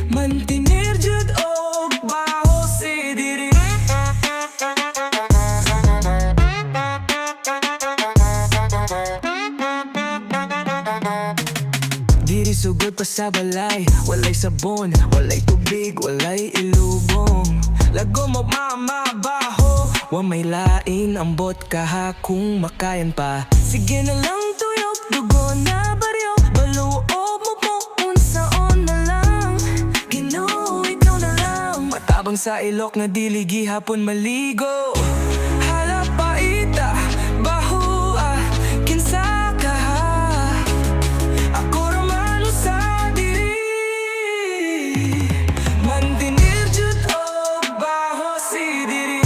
Mantinir jud og baho si diri. Diri sugod pa sa balay, walay sabon, walay tubig, walay ilubong. Lago mo mamabaho, wa may lain ambot kaha kung makayan pa. Sige na lang tuyok, dugo na baryo, baluob mo po unsaon na lang. Ginoo, ikaw na lang, matabang sa ilok na dili gihapon maligo. Hala paita, bahua, kinsa ka ha? Ako raman sa diri. Mantinir jud og baho si diri.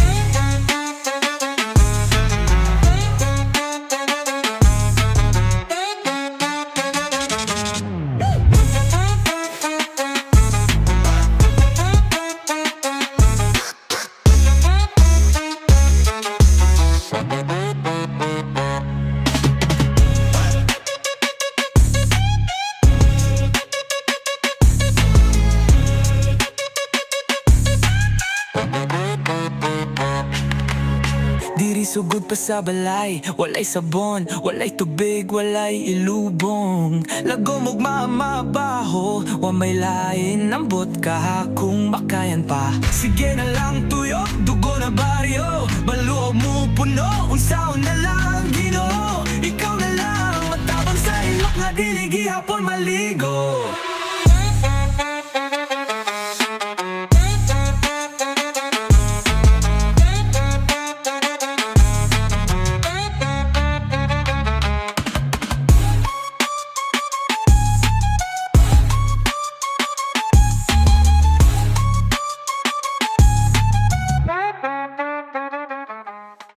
Diri sugod pa sa balay, walay sabon, walay tubig, walay ilubong. Lago mog mamabaho, wa may lain ambot kaha kung makayan pa. Sige na lang tuyok, dugo na baryo, baluob mo puno, unsaon na lang Ginoo. Ikaw na lang, matabang sa ilok nga dili gihapon maligo.